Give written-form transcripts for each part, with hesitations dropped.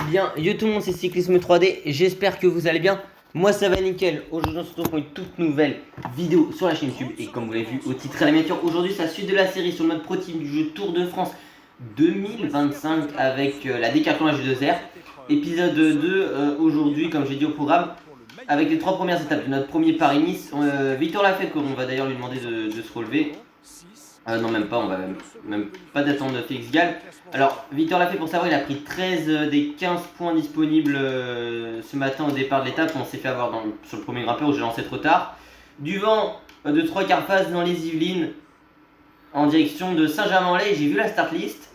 bien, yo tout le monde, c'est Cyclisme 3D, j'espère que vous allez bien. Moi ça va nickel. Aujourd'hui on se retrouve pour une toute nouvelle vidéo sur la chaîne YouTube. Et comme vous l'avez vu au titre et à la miniature, aujourd'hui c'est la suite de la série sur le mode pro team du jeu Tour de France 2025 avec la Décathlon H2R. Épisode 2 aujourd'hui, comme j'ai dit au programme, avec les trois premières étapes de notre premier Paris-Nice. Victor Lafay, on va d'ailleurs lui demander de se relever. Non, même pas, on va même pas d'attendre Félix Gall. Alors, Victor Lafay, pour savoir, il a pris 13 des 15 points disponibles ce matin au départ de l'étape. On s'est fait avoir sur le premier grimpeur où j'ai lancé trop tard. Du vent de 3/4 phase dans les Yvelines en direction de Saint-Germain-en-Laye. J'ai vu la start list.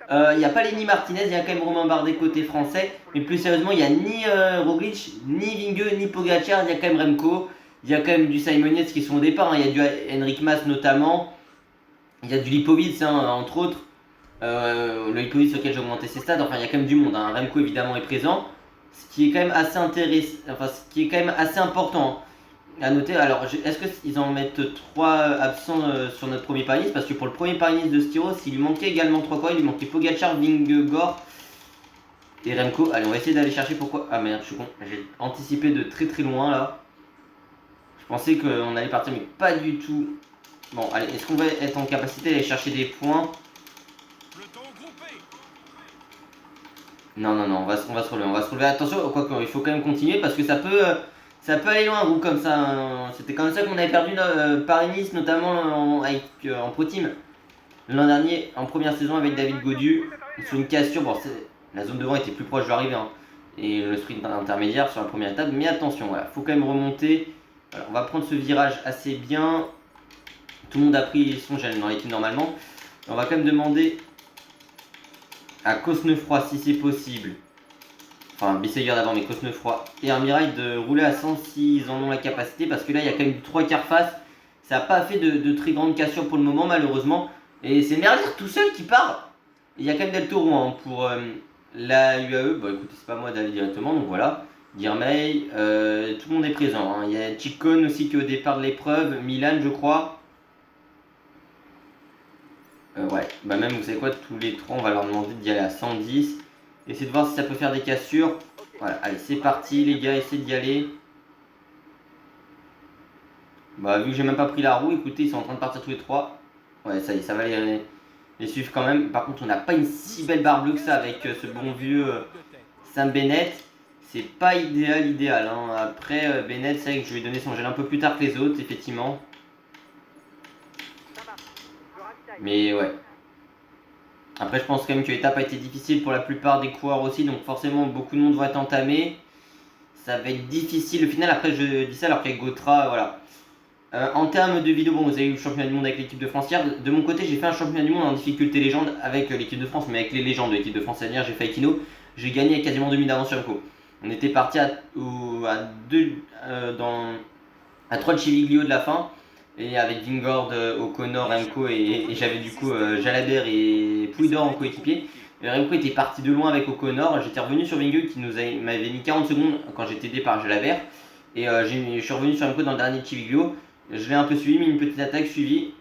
Il n'y a pas Lenny Martinez, il y a quand même Romain Bardet côté français. Mais plus sérieusement, il n'y a ni Roglic, ni Vingegaard, ni Pogacar. Il y a quand même Remco. Il y a quand même du Simon Yates qui sont au départ. Il y a du Henrik Mas notamment. Il y a du Lipovic, entre autres. Le Lipovic sur lequel j'ai augmenté ses stats. Enfin, il y a quand même du monde. Remco évidemment est présent. Ce qui est quand même assez intéressant. Enfin, ce qui est quand même assez important à noter. Alors, est-ce qu'ils en mettent 3 absents sur notre premier Paris-Nice? Parce que pour le premier Paris-Nice de Styros, il lui manquait également 3 quoi. Il lui manquait Pogacar, Vingegaard et Remco. Allez, on va essayer d'aller chercher pourquoi. Ah merde, je suis con. J'ai anticipé de très très loin là. Je pensais qu'on allait partir, mais pas du tout. Bon, allez, est-ce qu'on va être en capacité d'aller chercher des points? Non, on va se relever, Attention, quoi qu'il faut quand même continuer parce que ça peut aller loin, un groupe comme ça. C'était comme ça qu'on avait perdu Paris-Nice, notamment en Pro Team l'an dernier, en première saison avec David Gaudu, sur une cassure. Bon, la zone devant était plus proche de l'arrivée, et le sprint intermédiaire sur la première étape. Mais attention, voilà, faut quand même remonter. Voilà, on va prendre ce virage assez bien. Tout le monde a pris son gel dans l'équipe normalement. On va quand même demander à Cosnefroy, si c'est possible, enfin Bissegger d'avant, mais Cosnefroy et Armirail de rouler à 100 s'ils en ont la capacité, parce que là il y a quand même du 3/4 face. Ça n'a pas fait de très grande cassure pour le moment malheureusement. Et c'est Merlier tout seul qui part. Il y a quand même Del Toro pour la UAE. Bon écoutez, c'est pas moi d'aller directement, donc voilà. Girmay, tout le monde est présent. Il y a Chicone aussi qui est au départ de l'épreuve. Milan je crois. Ouais, bah même vous savez quoi, tous les trois on va leur demander d'y aller à 110. Essayez de voir si ça peut faire des cassures. Voilà, allez c'est parti les gars, essayez d'y aller. Bah vu que j'ai même pas pris la roue, écoutez ils sont en train de partir tous les trois. Ouais ça y est, ça va les suivre quand même. Par contre on n'a pas une si belle barre bleue que ça avec ce bon vieux Sam Bennett. C'est pas idéal. Après Bennett, c'est vrai que je vais donner son gel un peu plus tard que les autres effectivement. Mais ouais. Après, je pense quand même que l'étape a été difficile pour la plupart des coureurs aussi, donc forcément beaucoup de monde va être entamé. Ça va être difficile. Au final, après, je dis ça alors qu'avec Gautra, voilà. En termes de vidéo, bon, vous avez eu le championnat du monde avec l'équipe de France hier. De mon côté, j'ai fait un championnat du monde en difficulté légende avec l'équipe de France, mais avec les légendes de l'équipe de France. C'est-à-dire, j'ai fait Aikino, j'ai gagné avec quasiment 2 minutes d'avance sur Remco. On était parti à 3 de Chiviglio de la fin. Et avec Vingegaard, O'Connor, Remco et j'avais du coup Jalabert et Pouydor en coéquipier. Remco était parti de loin avec O'Connor. J'étais revenu sur Vingegaard qui m'avait mis 40 secondes quand j'étais aidé par Jalabert. Et je suis revenu sur Remco dans le dernier Chiviglio. Je l'ai un peu suivi, mis une petite attaque suivie.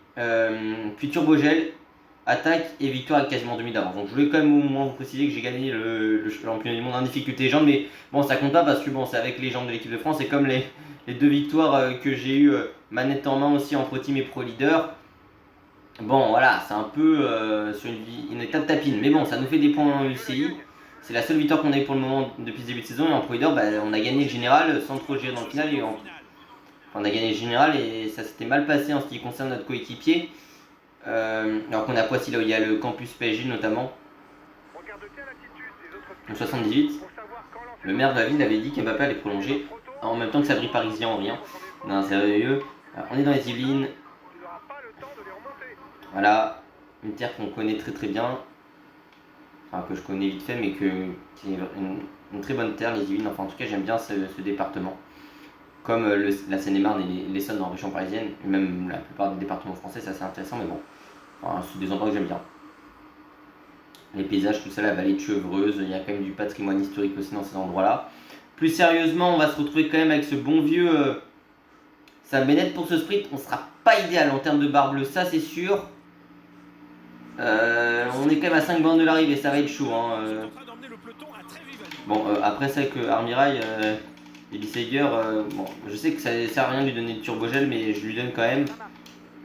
Puis Turbogel, attaque et victoire avec quasiment 2000 d'avance. Donc je voulais quand même au moins vous préciser que j'ai gagné le championnat du monde en difficulté légende. Mais bon, ça compte pas parce que bon, c'est avec les gens de l'équipe de France. Et comme les 2 victoires que j'ai eues manette en main aussi en Pro Team et Pro Leader. Bon voilà, c'est un peu sur une étape tapine. Mais bon, ça nous fait des points en UCI. C'est la seule victoire qu'on a eu pour le moment depuis ce début de saison. Et en Pro Leader, on a gagné le général sans trop gérer dans le final. On a gagné le général et ça s'était mal passé en ce qui concerne notre coéquipier. Alors qu'on a Poissy là où il y a le campus PSG notamment. En 78. Le maire de la ville avait dit qu'Mbappé allait prolonger en même temps que Sabri Parisien en rien. Non, sérieux. Alors, on est dans les Yvelines. Voilà, une terre qu'on connaît très très bien. Enfin, que je connais vite fait, mais qui est une très bonne terre, les Yvelines. Enfin, en tout cas, j'aime bien ce département. Comme la Seine-et-Marne et l'Essonne en région parisienne, et même la plupart des départements français, c'est assez intéressant, mais bon. Enfin, c'est des endroits que j'aime bien. Les paysages, tout ça, la vallée de Chevreuse, il y a quand même du patrimoine historique aussi dans ces endroits-là. Plus sérieusement, on va se retrouver quand même avec ce bon vieux Sam Bennett pour ce sprint. On sera pas idéal en termes de barre bleue, ça c'est sûr. On est quand même à 5 bandes de l'arrivée, ça va être chaud. Bon, après ça que Armirail et Bisseger, bon, je sais que ça sert à rien de lui donner de turbogel, mais je lui donne quand même.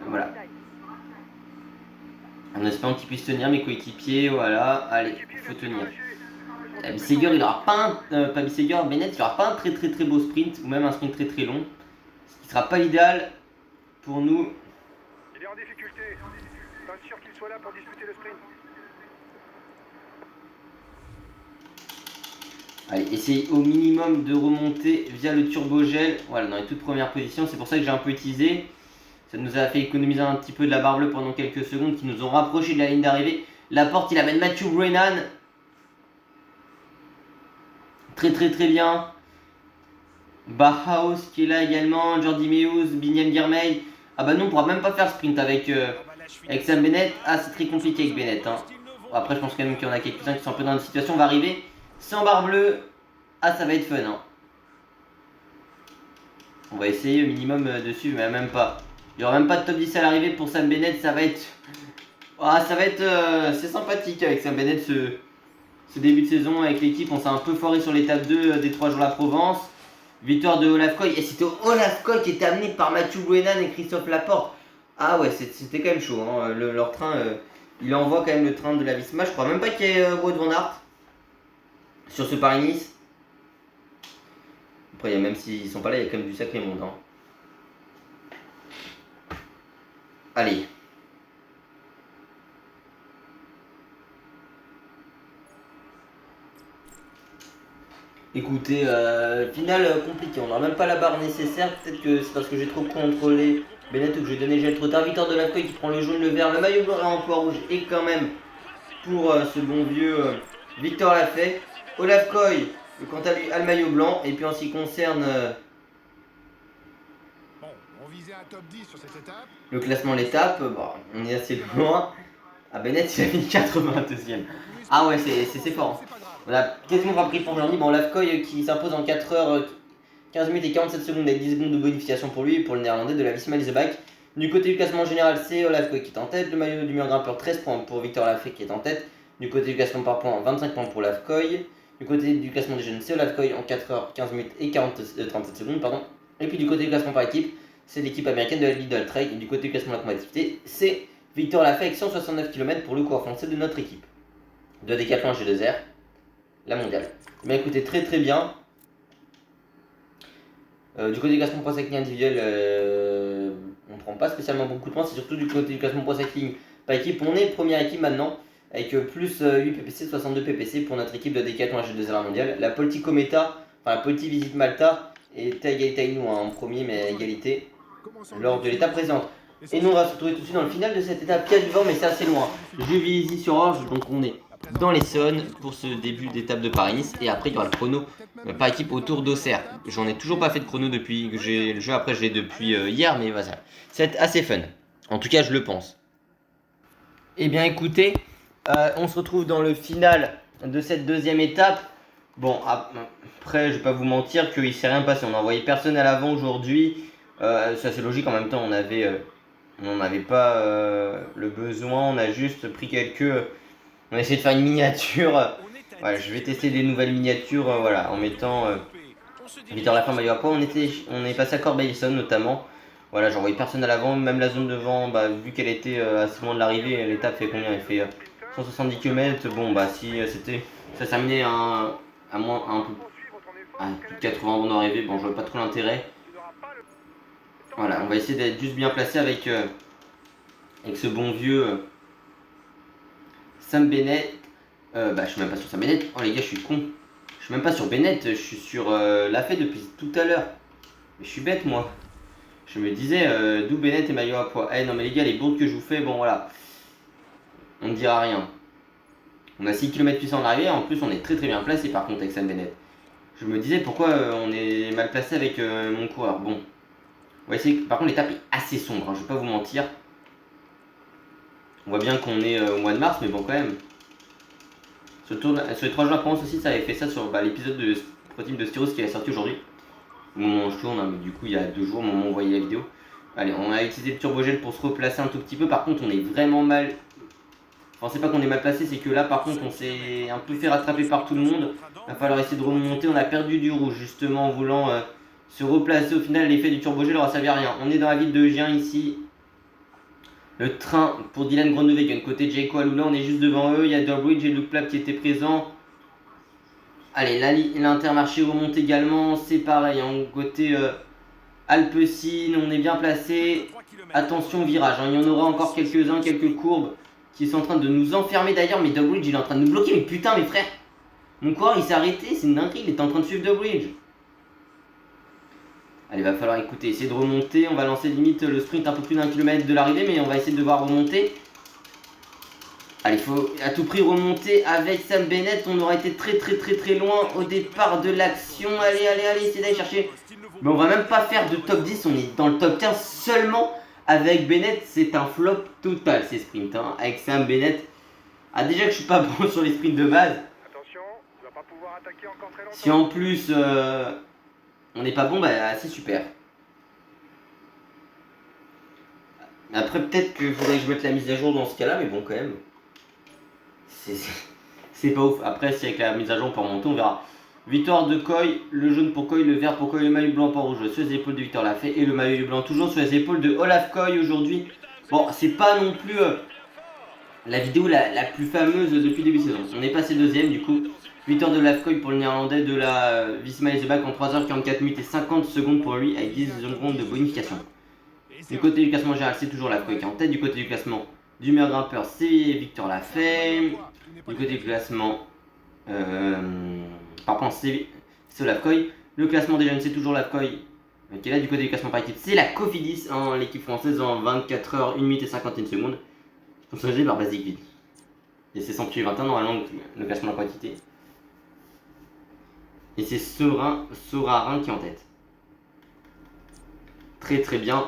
Voilà. En espérant qu'il puisse tenir mes coéquipiers, voilà. Allez, il faut tenir. Bisseger, il aura pas pas Bisseger, Bennett, il aura pas un très beau sprint, ou même un sprint très long. Ce qui sera pas l'idéal pour nous. Il est en difficulté. Pas sûr qu'il soit là pour disputer le sprint. Allez, essayez au minimum de remonter via le turbogel. Voilà, dans les toutes premières positions. C'est pour ça que j'ai un peu utilisé. Ça nous a fait économiser un petit peu de la barre bleue pendant quelques secondes qui nous ont rapproché de la ligne d'arrivée. La porte, il amène Matthew Brennan. Très bien. Bauhaus qui est là également. Jordi Meus, Biniam Girmay. Ah bah non, on pourra même pas faire sprint avec Sam Bennett. Ah, c'est très compliqué avec Bennett. Hein. Bon, après, je pense quand même qu'il y en a quelques-uns qui sont un peu dans une situation. On va arriver sans barre bleue. Ah, ça va être fun. Hein. On va essayer au minimum de suivre, mais même pas. Il n'y aura même pas de top 10 à l'arrivée pour Sam Bennett. Ça va être. Ah, ça va être. C'est sympathique avec Sam Bennett ce début de saison avec l'équipe. On s'est un peu foiré sur l'étape 2 des 3 jours la Provence. Victoire de Olaf Koy. Et c'était Olaf Koy qui était amené par Mathieu Brennan et Christophe Laporte. Ah ouais, c'était quand même chaud. Hein. Leur train, il envoie quand même le train de la Visma. Je crois même pas qu'il y ait Wout van Aert sur ce Paris-Nice. Après, même s'ils sont pas là, il y a quand même du sacré monde. Hein. Allez. Écoutez, finale compliquée, on n'aura même pas la barre nécessaire, peut-être que c'est parce que j'ai trop contrôlé Bennett ou que j'ai donné gel trop tard. Victor de Lafcoy qui prend le jaune, le vert, le maillot blanc en poids rouge et quand même pour ce bon vieux Victor l'a fait. Olaf Koy, quant à lui, a le maillot blanc et puis en ce qui concerne le classement de l'étape, bon, on est assez loin. Ah, Bennett il a mis 82ème. Ah ouais, c'est fort. Hein. On a quasiment pas pris pour aujourd'hui. Bon, Olaf Koy qui s'impose en 4h 15 minutes et 47 secondes avec 10 secondes de bonification pour lui et pour le néerlandais de la Visma Leasebach. Du côté du classement général, c'est Olaf Koy qui est en tête. Le maillot du meilleur grimpeur, 13 points pour Victor Lafay qui est en tête. Du côté du classement par points, 25 points pour Olaf Koy. Du côté du classement des jeunes, c'est Olaf Koy en 4h 15 minutes et 37 secondes. Pardon. Et puis du côté du classement par équipe, c'est l'équipe américaine de la Lidl Trail. Et du côté du classement de la combativité, c'est Victor Lafay avec 169 km pour le coureur français de notre équipe. De Décathlon G2R, la mondiale. Mais écoutez, très bien. Du côté du classement pro cycling individuel, on ne prend pas spécialement beaucoup de points. C'est surtout du côté du classement pro cycling par équipe. On est première équipe maintenant, avec plus 8 PPC, 62 PPC pour notre équipe de Décathlon G2R mondiale. La Politico Meta, enfin la Politi Visite Malta, était à égalité avec nous hein, en premier, mais à égalité lors de l'étape précédente. Et nous on va se retrouver tout de suite dans le final de cette étape. Il y a du vent mais c'est assez loin. Juvisy sur Orge, donc on est dans l'Essonne pour ce début d'étape de Paris-Nice. Et après il y aura le chrono par équipe autour d'Auxerre. J'en ai toujours pas fait de chrono depuis que j'ai le jeu, après je l'ai depuis hier, mais voilà. C'est assez fun. En tout cas je le pense. Et bien écoutez, on se retrouve dans le final de cette deuxième étape. Bon après je vais pas vous mentir qu'il s'est rien passé. On n'a envoyé personne à l'avant aujourd'hui. C'est assez logique en même temps, on n'avait pas le besoin, on a juste pris on a essayé de faire une miniature. Voilà, je vais tester des nouvelles miniatures voilà, en mettant Victor Lafay maillot à poids. On est passé à Corbeil-Essonnes notamment. Voilà, j'ai envoyé personne à l'avant, même la zone devant, vu qu'elle était assez loin de l'arrivée, l'étape fait combien? Elle fait 170 km. Bon, si ça s'est terminé à moins un peu plus de 80 avant d'arriver, bon, je vois pas trop l'intérêt. Voilà, on va essayer d'être juste bien placé avec ce bon vieux Sam Bennett. Je suis même pas sur Sam Bennett. Oh les gars, je suis con. Je suis même pas sur Bennett, je suis sur Lafay depuis tout à l'heure. Mais je suis bête moi. Je me disais d'où Bennett et maillot à poids. Eh non mais les gars, les bourdes que je vous fais, bon voilà. On ne dira rien. On a 6 km puissants en arrivée, en plus on est très bien placé par contre avec Sam Bennett. Je me disais pourquoi on est mal placé avec mon coureur. Bon. On va essayer. Par contre l'étape est assez sombre, hein, je vais pas vous mentir. On voit bien qu'on est au mois de mars, mais bon quand même. Sur les 3 jours à Provence aussi, ça avait fait ça sur l'épisode de Protein de Styros qui est sorti aujourd'hui. Au moment où je tourne, hein, mais du coup il y a 2 jours, au moment où on voyait la vidéo. Allez, on a utilisé le turbogel pour se replacer un tout petit peu. Par contre, on est vraiment mal Enfin, c'est pas qu'on est mal placé, c'est que là, par contre, on s'est un peu fait rattraper par tout le monde. Il va falloir essayer de remonter. On a perdu du rouge, justement, en voulant se replacer. Au final, l'effet du turbo gel n'aura servi à rien. On est dans la ville de Gien, ici. Le train pour Dylan Groenewegen. Côté Jayco Alula, on est juste devant eux. Il y a Durbridge et Luke Plapp qui étaient présents. Allez, l'Intermarché remonte également. C'est pareil, hein, côté Alpecin, on est bien placé. Attention virage, hein, il y en aura encore quelques-uns, quelques courbes qui sont en train de nous enfermer d'ailleurs. Mais Durbridge, il est en train de nous bloquer. Mais putain, mes frères, mon coureur, il s'est arrêté. C'est une dinguerie, il était en train de suivre Durbridge. Allez, va falloir écouter, essayer de remonter. On va lancer limite le sprint un peu plus d'1 kilomètre de l'arrivée, mais on va essayer de devoir remonter. Allez, il faut à tout prix remonter avec Sam Bennett. On aura été très loin au départ de l'action. Allez, essayez d'aller chercher. Mais on va même pas faire de top 10, on est dans le top 15 seulement. Avec Bennett, c'est un flop total ces sprints. Hein. Avec Sam Bennett. Ah, déjà que je suis pas bon sur les sprints de base. Attention, on va pas pouvoir attaquer encore très longtemps. Si en plus on n'est pas bon, bah c'est super. Après, peut-être qu'il faudrait que je mette la mise à jour dans ce cas-là, mais bon, quand même. C'est pas ouf. Après, si avec la mise à jour on peut remonter, on verra. Victoire de Coy, le jaune pour Coy, le vert pour Coy, le maillot blanc pour rouge sur les épaules de Victor Lafay et le maillot blanc toujours sur les épaules de Olaf Coy aujourd'hui. Bon, c'est pas non plus la vidéo la plus fameuse depuis le début de saison. On est passé deuxième du coup. Victoire de Olaf Coy pour le néerlandais de la Visma Lezebac en 3h44 minutes et 50 secondes pour lui avec 10 secondes de bonification. Du côté du classement général, c'est toujours Olaf Coy qui est en tête. Du côté du classement du meilleur grimpeur, c'est Victor Lafay. Du côté du classement, par contre, c'est Olaf Coy. Le classement des jeunes, c'est toujours Olaf Coy qui est là. Du côté du classement par équipe, c'est la Cofidis, hein, l'équipe française en 24 h 1 minute et 51 secondes. Sponsorisé par Basic Vid. Et c'est 121 normalement le classement de la quantité. Et c'est Sorarin qui est en tête. Très bien.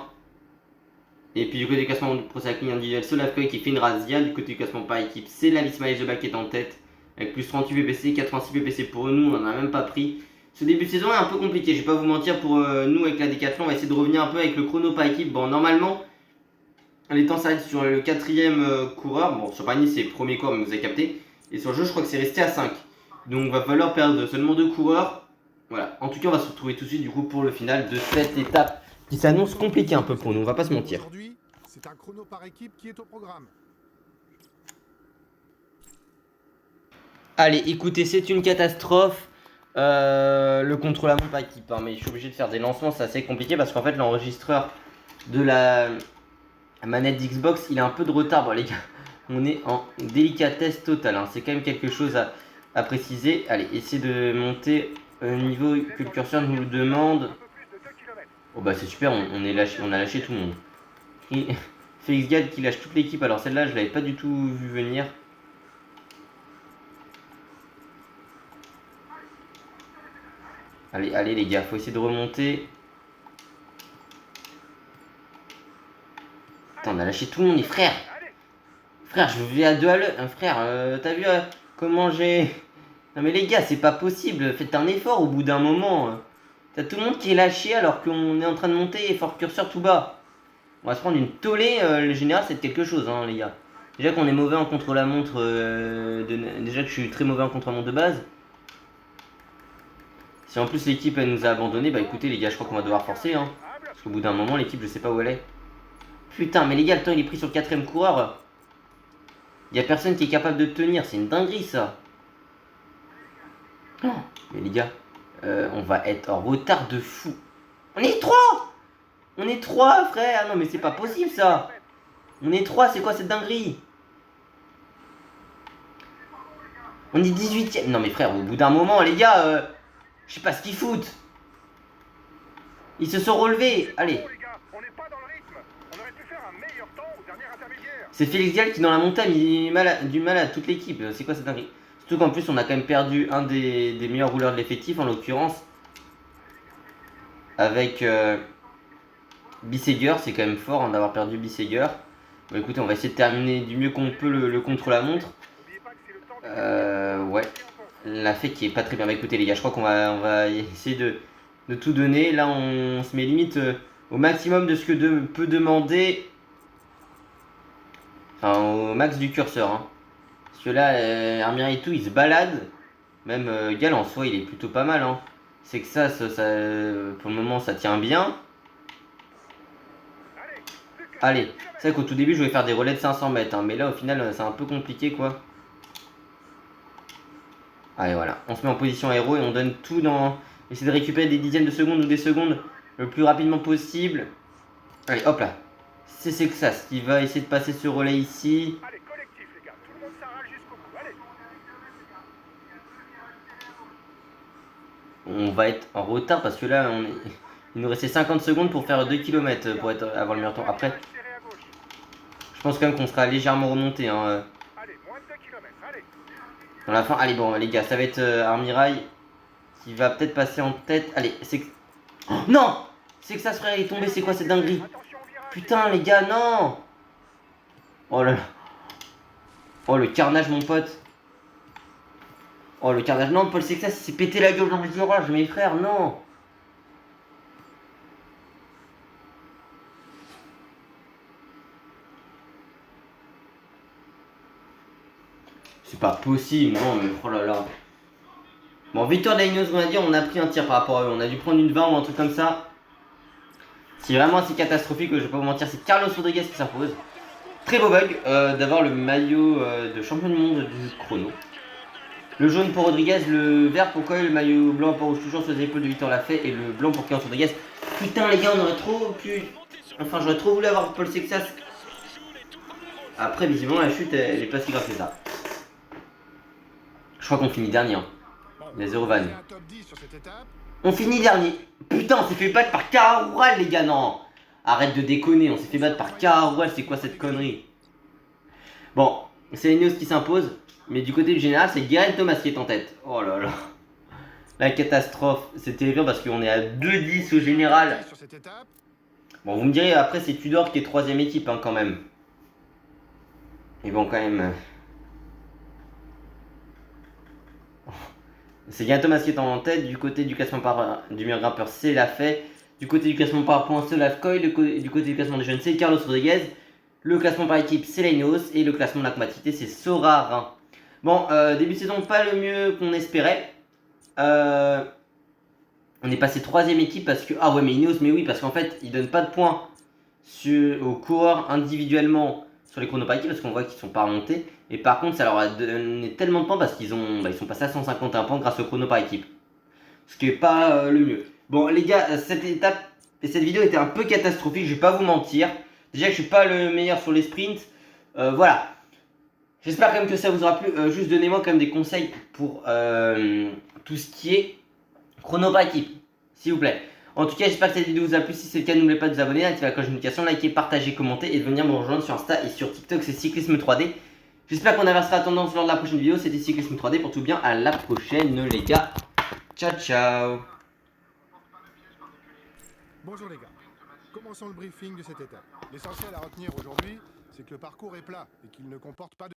Et puis du côté du classement de Pro Cycling individuel, c'est Olaf Coy qui fait une razzia. Du côté du classement par équipe, c'est la Visma Lezebac qui est en tête. Avec plus 38 PPC, 86 PPC pour nous, on n'en a même pas pris. Ce début de saison est un peu compliqué, je vais pas vous mentir, pour nous avec la Décathlon, on va essayer de revenir un peu avec le chrono par équipe. Bon, normalement, les temps s'arrêtent sur le 4ème coureur. Bon, sur Paris, c'est le premier coureur, mais vous avez capté. Et sur le jeu, je crois que c'est resté à 5. Donc, va falloir perdre seulement 2 coureurs. Voilà, en tout cas, on va se retrouver tout de suite du coup pour le final de cette étape qui s'annonce compliquée un peu pour nous, on va pas se mentir. Aujourd'hui, c'est un chrono par équipe qui est au programme. Allez, écoutez, c'est une catastrophe. Le contre-la-montre par équipe, hein, mais je suis obligé de faire des lancements, c'est assez compliqué parce qu'en fait, l'enregistreur de la manette d'Xbox, il a un peu de retard. Bon, les gars, on est en délicatesse totale, hein. C'est quand même quelque chose à préciser. Allez, essayez de monter au niveau que le curseur nous le demande. Oh bah c'est super, on a lâché tout le monde. Et Félix Gad qui lâche toute l'équipe, alors celle-là je l'avais pas du tout vu venir. Allez les gars, faut essayer de remonter. Putain, on a lâché tout le monde, les frères. Frère, je vais à 2 à l'heure. Frère, t'as vu comment j'ai... Non mais les gars, c'est pas possible, faites un effort au bout d'un moment. T'as tout le monde qui est lâché alors qu'on est en train de monter et fort curseur tout bas. On va se prendre une tollée, le général c'est quelque chose hein les gars. Déjà qu'on est mauvais en contre-la-montre, déjà que je suis très mauvais en contre-la-montre de base. Si en plus l'équipe elle nous a abandonné, bah écoutez les gars, je crois qu'on va devoir forcer hein. Parce qu'au bout d'un moment l'équipe je sais pas où elle est. Putain mais les gars, le temps il est pris sur le 4ème coureur. Il y a personne qui est capable de tenir, c'est une dinguerie ça. Oh, mais les gars, on va être en retard de fou. On est 3. On est 3 frère. Non mais c'est pas possible ça. On est 3, c'est quoi cette dinguerie? On est 18ème. Non mais frère, au bout d'un moment les gars, je sais pas ce qu'ils foutent. Ils se sont relevés. Allez. C'est Félix Gall qui dans la montée a mis du mal à toute l'équipe. C'est quoi cette dinguerie? Surtout qu'en plus on a quand même perdu un des meilleurs rouleurs de l'effectif en l'occurrence. Avec Bisseger, c'est quand même fort hein, d'avoir perdu Bisseger. Bon écoutez, on va essayer de terminer du mieux qu'on peut le contre-la-montre. Ouais. La fait qui est pas très bien. Bah écoutez les gars, je crois qu'on va essayer de tout donner. Là on se met limite au maximum de ce que peut demander. Enfin au max du curseur hein. Parce que là, Armira et tout, il se balade. Même Gal en soi, il est plutôt pas mal. Hein. C'est que ça, pour le moment, ça tient bien. Allez, c'est vrai qu'au tout début, je voulais faire des relais de 500 mètres. Hein, mais là, au final, c'est un peu compliqué, quoi. Allez, voilà. On se met en position aéro et on donne tout dans... Essayer de récupérer des dizaines de secondes ou des secondes le plus rapidement possible. Allez, hop là. C'est que ça, qui va essayer de passer ce relais ici. Allez, collectif, les gars. Tout le monde s'arrache jusqu'au bout. Allez. On va être en retard parce que là, il nous restait 50 secondes pour faire 2 km pour avoir le meilleur temps. Après, Serré à gauche. je pense quand même qu'on sera légèrement remonté. Hein. Allez, moins de 2 km. Allez. Dans la fin, allez, bon, les gars, ça va être Armirail qui va peut-être passer en tête. Allez, c'est que... Oh, non. C'est que ça serait est tombé, c'est quoi cette dinguerie? Attention au virage. Putain, les gars, non. Oh là là. Oh, le carnage, mon pote. Oh, le carnage. Non, Paul Sexas, il s'est pété la gueule dans le virage, mes frères, non. C'est pas possible, non, mais oh là là. Bon, victoire de la Ineos, on va dire, on a pris un tir par rapport à eux. On a dû prendre une 20 ou un truc comme ça. C'est vraiment assez catastrophique, je vais pas vous mentir, c'est Carlos Rodriguez qui s'impose. Très beau bug d'avoir le maillot de champion du monde du chrono. Le jaune pour Rodriguez, le vert pour Coyle, le maillot blanc pour Rouge toujours sur les épaules de Victor Lafay et le blanc pour Carlos Rodriguez. Putain les gars, on aurait trop pu... Enfin, j'aurais trop voulu avoir Paul Sexas. Après, visiblement, la chute, elle est pas si grave que ça. Je crois qu'on finit dernier. Hein. Il y a 0 van. On finit dernier. Putain, on s'est fait battre par Caroural, les gars, non. Arrête de déconner, on s'est fait battre par Caroural, c'est quoi cette connerie? Bon, c'est Ineos qui s'impose. Mais du côté du général, c'est Geraint Thomas qui est en tête. Oh là là. La catastrophe. C'est terrible parce qu'on est à 2-10 au général. Bon, vous me direz, après, c'est Tudor qui est 3ème équipe, hein, quand même. Et bon, quand même... C'est Geraint Thomas qui est en tête. Du côté du classement du meilleur grimpeur, c'est Lafay. Du côté du classement par points, c'est Lafcoy. Du côté du classement des jeunes, c'est Carlos Rodriguez. Le classement par équipe, c'est Ineos. Et le classement de la combativité, c'est Sorarin. Bon, début de saison, pas le mieux qu'on espérait. On est passé 3ème équipe parce que... Ah ouais, mais Ineos, mais oui, parce qu'en fait, ils donnent pas de points aux coureurs individuellement sur les chronos par équipe parce qu'on voit qu'ils sont pas remontés. Et par contre, ça leur a donné tellement de points parce qu'ils ils sont passés à 151 points grâce aux chronos par équipe. Ce qui est pas le mieux. Bon, les gars, cette étape et cette vidéo était un peu catastrophique, je vais pas vous mentir. Déjà que je suis pas le meilleur sur les sprints. Voilà. J'espère quand même que ça vous aura plu. Juste donnez-moi quand même des conseils pour tout ce qui est chrono par équipe, s'il vous plaît. En tout cas, j'espère que cette vidéo vous a plu. Si c'est le cas, n'oubliez pas de vous abonner, d'activer la cloche de notification, liker, partager, commenter et de venir me rejoindre sur Insta et sur TikTok, c'est Cyclisme 3D. J'espère qu'on inversera la tendance lors de la prochaine vidéo. C'était Cyclisme 3D. Pour tout bien, à la prochaine, les gars. Ciao, ciao. Bonjour les gars. Commençons le briefing de cette étape. L'essentiel à retenir aujourd'hui, c'est que le parcours est plat et qu'il ne comporte pas de